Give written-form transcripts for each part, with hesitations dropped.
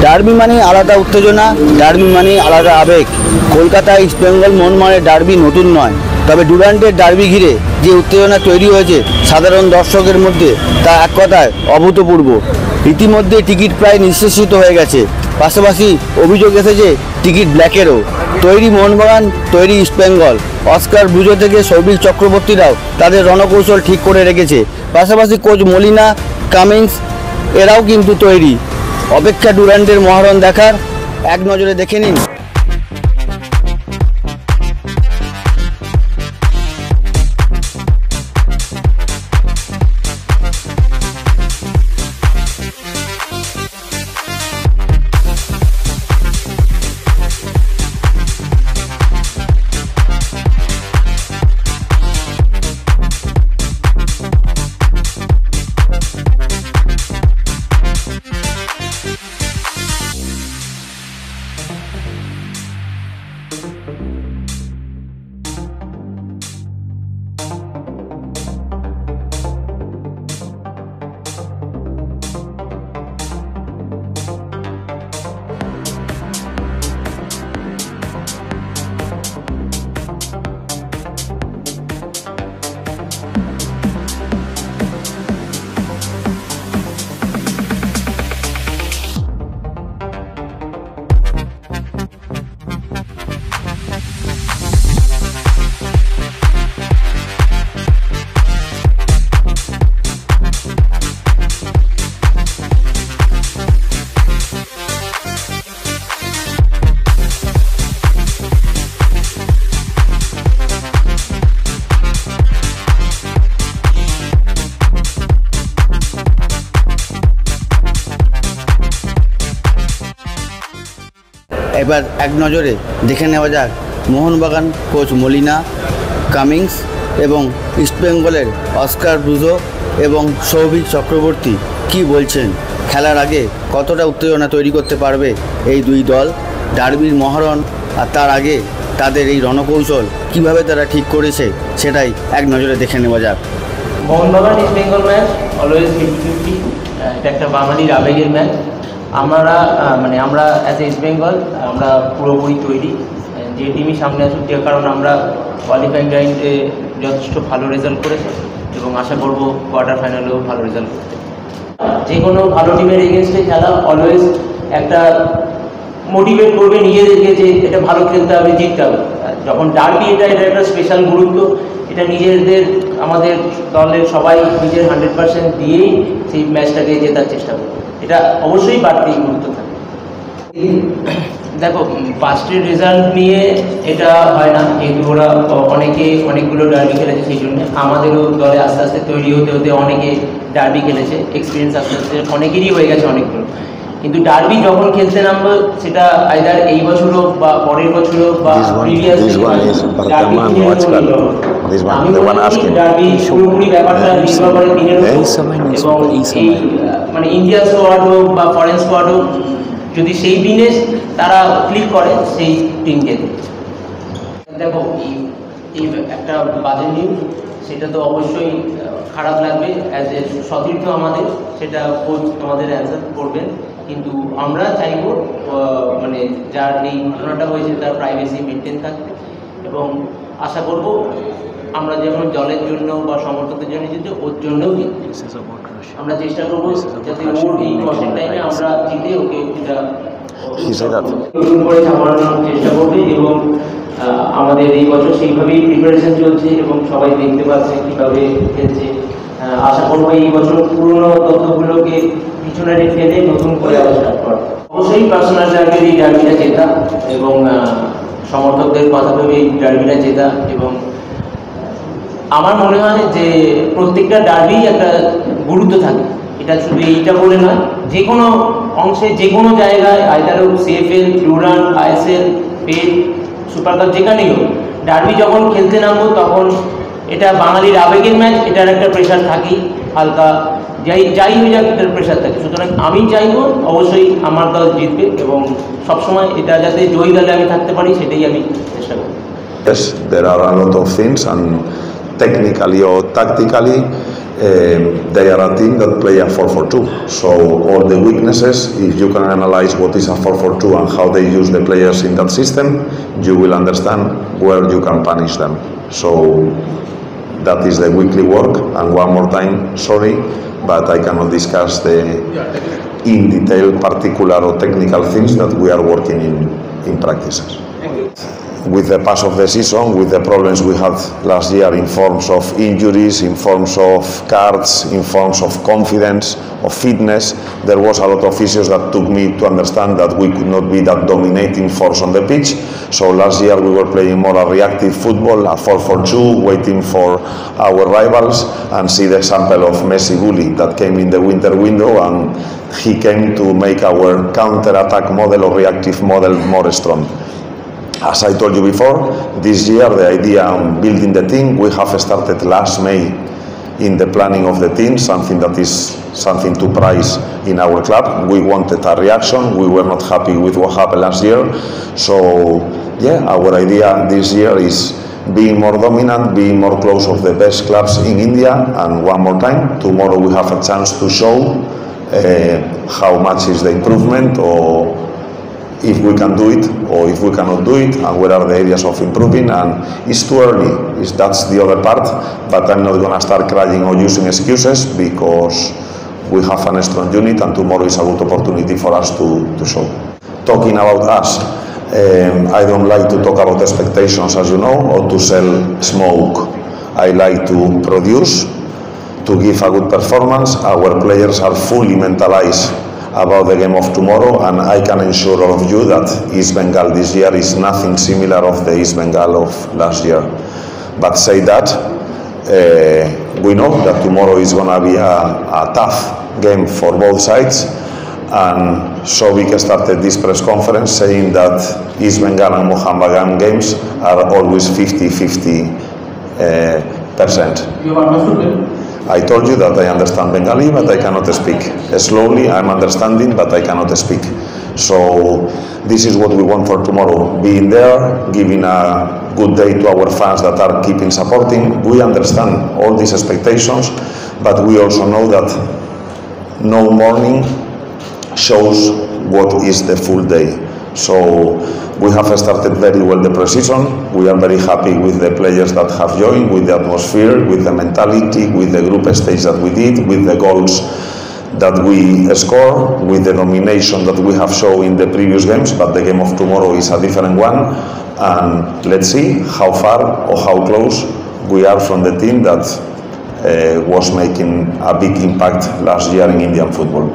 Derby মানে আলাদা উত্তেজনা, ডার্বি মানে আলাদা আবেগ। কলকাতা ইস্টবেঙ্গল মোহনবাগানের ডার্বি নতুন নয়, তবে ডুরান্ডের ডার্বি ঘিরে যে উত্তেজনা তৈরি হয়েছে সাধারণ দর্শকের মধ্যে তা এক কথায় অভূতপূর্ব। ইতিমধ্যে টিকিট প্রায় নিঃশেষিত হয়ে গেছে, পাশাপাশি অভিযোগ এসেছে টিকিট ব্ল্যাকেরও। তৈরি মোহনবাগান, তৈরি ইস্টবেঙ্গল, অস্কার ব্রুজো থেকে সৌভিক চক্রবর্তীরাও তাদের রণকৌশল ঠিক করে রেখেছে। পাশাপাশি কোচ মলিনা, কামিন্স এরাও কিন্তু তৈরি। অপেক্ষা ডুরান্ডের মহারণ দেখার। এক নজরে দেখে নিন। এবার এক নজরে দেখে নেওয়া যাক মোহনবাগান কোচ মলিনা, কামিন্স এবং ইস্টবেঙ্গলের অস্কার ব্রুজো এবং সৌভিক চক্রবর্তী কি বলছেন। খেলার আগে কতটা উত্তেজনা তৈরি করতে পারবে এই দুই দল, ডার্বির মহারণ, আর তার আগে তাদের এই রণকৌশল কিভাবে তারা ঠিক করেছে সেটাই এক নজরে দেখে নেওয়া যাক। মোহনবাগান ইস্টবেঙ্গল ম্যাচ অলওয়েজ 50-50, এটা একটা বাঙালির আবেগের ম্যাচ। আমরা অ্যাজ এ ইস্টবেঙ্গল আমরা পুরোপুরি তৈরি, যে টিমই সামনে আসুক, যে কারণ আমরা কোয়ালিফাইং রাউন্ডে যথেষ্ট ভালো রেজাল্ট করেছি এবং আশা করব কোয়ার্টার ফাইনালেও ভালো রেজাল্ট করতে। যে কোনো ভালো টিমের এগেনস্টে খেলা অলওয়েজ একটা মোটিভেট করবে নিজেদেরকে যে এটা ভালো খেলতে হবে, জিততে হবে। যখন ডার্বি এটা একটা স্পেশাল গুরুত্ব, এটা নিজেদের আমাদের দলের সবাই নিজের 100% দিয়েই সেই ম্যাচটাকে জেতার চেষ্টা করবে। এটা অবশ্যই বাড়তি গুরুত্ব থাকে। দেখো, পাস্টের রেজাল্ট নিয়ে এটা হয় না, যেহেতু ওরা অনেকগুলো ডার্বি খেলেছে, সেই জন্য আমাদেরও দলে আস্তে আস্তে তৈরি হতে হতে অনেকে ডার্বি খেলেছে, এক্সপিরিয়েন্স আস্তে আস্তে অনেকেরই হয়ে গেছে অনেকগুলো। কিন্তু ডার্বি যখন খেলতে নামবো, সেটা আইদার এই বছর হোক বা পরের বছর হোক বা প্রিভিয়াস, ডার্বি পুরোপুরি ব্যাপারটা নির্ভর করে দিনের উপর। এবং এই মানে ইন্ডিয়া স্কোয়াড হোক বা ফরেন স্কোয়াড হোক, যদি সেই দিনে তারা ক্লিক করে সেই টিমকে। দেখো, এই একটা বাজে নিউজ, সেটা তো অবশ্যই খারাপ লাগবে। অ্যাজ এ সতীর্থ আমাদের সেটা কোচ আমাদের অ্যান্সার করবেন, কিন্তু আমরা চাইব মানে যার এই ঘটনাটা হয়েছে তার প্রাইভেসি মেনটেন থাকবে। এবং আশা করব আমরা যেমন দলের জন্য বা সমর্থকদের জন্য জিততে, ওর জন্যও জিততে আমরা চেষ্টা করবো, যাতে ওর এই কষ্টের টাইমে আমরা জিতে ওকে এটা নতুন করে সামলানোর চেষ্টা করবে। এবং আমাদের এই বছর সেইভাবেই প্রিপারেশন চলছে এবং সবাই দেখতে পাচ্ছে কীভাবে খেলছে। আশা করবো এই বছর পুরনো তথ্যগুলোকে পিছনে ফেলে নতুন করে আবার স্টার্ট করা। অবশ্যই পার্সোনাল টার্গেট এই ডার্বিটা জেতা এবং সমর্থকদের কথা ভেবে এই ডার্বিটা জেতা। এবং আমার মনে হয় যে প্রত্যেকটা ডার্বি একটা গুরুত্ব থাকে, এটা শুধু এইটা বলে নয়, যে কোনো অংশে যে কোনো জায়গায়, আইদার হোক সিএফএল, ডুরান্ড, আইএসএল, পেট, সুপার কাপ, যেখানেই হোক, ডার্বি যখন খেলতে নামবো তখন এটা বাঙালির আবেগের ম্যাচ, এটার একটা প্রেশার থাকেই হালকা, যাই হয়ে যাক এটার প্রেশার থাকে। সুতরাং আমি চাইবো অবশ্যই আমার দল জিতবে এবং সবসময় এটা যাতে জয়ী দলে আমি থাকতে পারি সেটাই আমি চেষ্টা করি। Yes, there are a lot of things and technically or tactically, they are a team that play a 4-4-2. So all the weaknesses, if you can analyze what is a 4-4-2 and how they use the players in that system, you will understand where you can punish them. So that is the weekly work. And one more time, sorry, but I cannot discuss in detail particular or technical things that we are working in practices. With the pass of the season, with the problems we had last year in forms of injuries, in forms of cards, in forms of confidence, of fitness, there was a lot of issues that took me to understand that we could not be that dominating force on the pitch. So last year we were playing more a reactive football, a 4-4-2, waiting for our rivals, and see the example of Messi Bully that came in the winter window, and he came to make our counter-attack model or reactive model more strong. As I told you before, this year the idea on building the team, we have started last May in the planning of the team, something that is something to prize in our club. We wanted a reaction, we were not happy with what happened last year. So yeah, our idea this year is being more dominant, being more close of the best clubs in India, and one more time, tomorrow we have a chance to show how much is the improvement, or if we can do it or if we cannot do it, and where are the areas of improving. And it's too early, that's the other part, but I'm not going to start crying or using excuses, because we have a strong unit and tomorrow is a good opportunity for us to show. Talking about us, I don't like to talk about expectations, as you know, or to sell smoke. I like to produce, to give a good performance. Our players are fully mentalized about the game of tomorrow, and I can ensure all of you that East Bengal this year is nothing similar of the East Bengal of last year. But say that, we know that tomorrow is going to be a tough game for both sides, and Sobik started this press conference saying that East Bengal and Mohun Bagan games are always 50-50%. You have understood. I told you that I understand Bengali, but I cannot speak. Slowly, I'm understanding, but I cannot speak. So this is what we want for tomorrow. Being there, giving a good day to our fans that are keeping supporting. We understand all these expectations, but we also know that no morning shows what is the full day. So we have started very well the pre-season. We are very happy with the players that have joined, with the atmosphere, with the mentality, with the group stage that we did, with the goals that we score, with the domination that we have shown in the previous games. But the game of tomorrow is a different one, and let's see how far or how close we are from the team that was making a big impact last year in Indian football.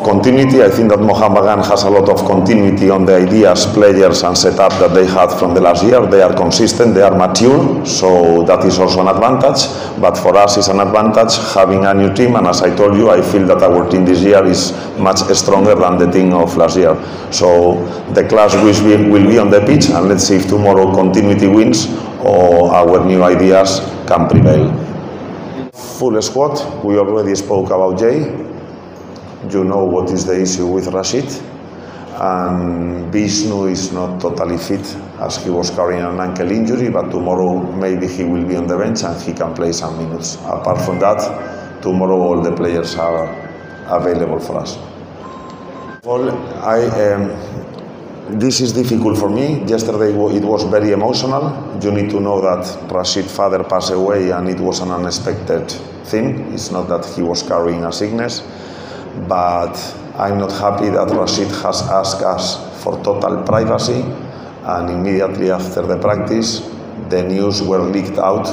Continuity, I think that Mohun Bagan has a lot of continuity on the ideas, players and setup that they had from the last year. They are consistent, they are mature, so that is also an advantage. But for us it's an advantage having a new team, and as I told you, I feel that our team this year is much stronger than the team of last year. So the clash will be on the pitch, and let's see if tomorrow continuity wins or our new ideas can prevail. Full squad, we already spoke about Jay. You know what is the issue with Rashid, and Vishnu is not totally fit as he was carrying an ankle injury, but tomorrow maybe he will be on the bench and he can play some minutes. Apart from that, tomorrow all the players are available for us. Well, this is difficult for me. Yesterday it was very emotional. You need to know that Rashid's father passed away and it was an unexpected thing. It's not that he was carrying a sickness. But I'm not happy that Rashid has asked us for total privacy, and immediately after the practice the news were leaked out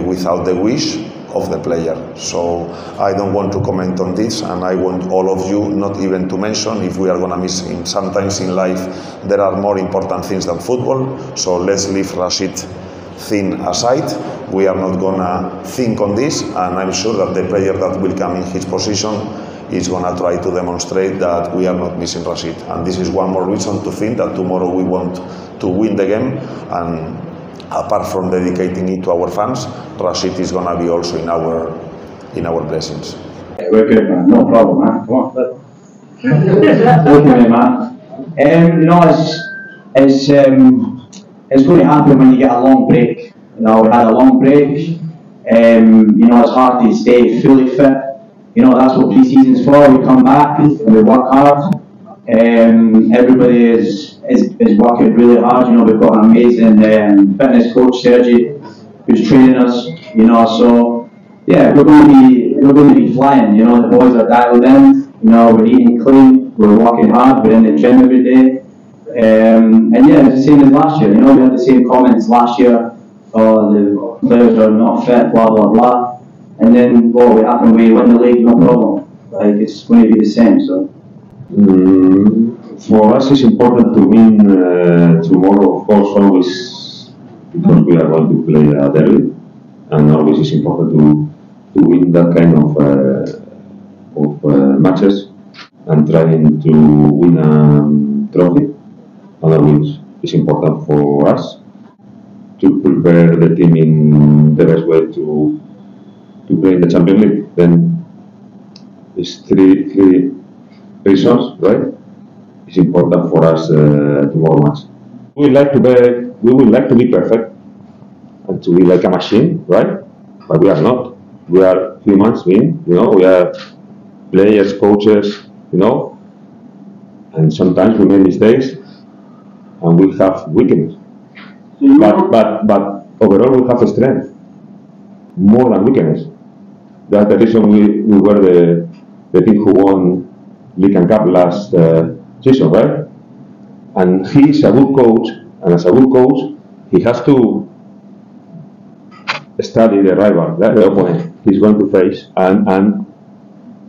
without the wish of the player. So I don't want to comment on this, and I want all of you not even to mention if we are going to miss him. Sometimes in life there are more important things than football, so let's leave Rashid thing aside. We are not going to think on this, and I'm sure that the player that will come in his position is going to try to demonstrate that we are not missing Rashid. And this is one more reason to think that tomorrow we want to win the game, and apart from dedicating it to our fans, Rashid is going to be also in our blessings. Yeah, we're good, man. No problem, man. Come on, look at me, man. No, it's going to happen when you get a long break. You know, we had a long break. You know, it's hard to stay fully fit. You know, that's what pre-season's for. We come back and we work hard. Everybody is working really hard. You know, we've got an amazing fitness coach, Sergi, who's training us. You know, so yeah, we're going to be flying. You know, the boys are dialed in. You know, we're eating clean. We're working hard. We're in the gym every day. And yeah, it's the same as last year. You know, we had the same comments last year. Oh, the players are not fit, blah blah blah. And then what happened? We win the league, no problem. Like, it's going to be the same. So. For us, it's important to win tomorrow, of course, always, because we are going to play a derby, and always it's important to win that kind of matches and trying to win a trophy. Otherwise, it's important for us to prepare the team in the best way to play in the Champions League. Then it's three reasons, right? It's important for us tomorrow match. We would like to be perfect and to be like a machine, right? But we are not. We are humans beings, you know. We are players, coaches, you know. And sometimes we make mistakes, and we have weakness. But overall, we have strength, more than weakness. That's the reason we were the team who won League and Cup last season, right? And he is a good coach, and as a good coach, he has to study the rival, the opponent he's going to face, and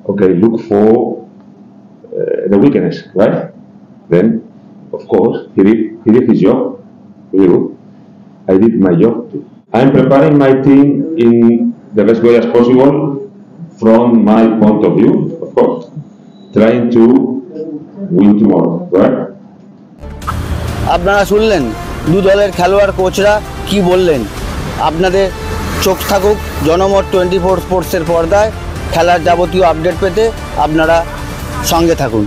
okay, look for the weakness, right? Then, of course, he did his job really good. I did my job too. I'm preparing my team in the best way as possible from my point of view, of course, trying to win tomorrow, right? আপনারা শুনলেন দু দলের খেলোয়াড় কোচরা কি বললেন। আপনাদের চোখ থাকুক জনমত 24 স্পোর্টসের পর্দায়। খেলার যাবতীয় আপডেট পেতে আপনারা সঙ্গে থাকুন।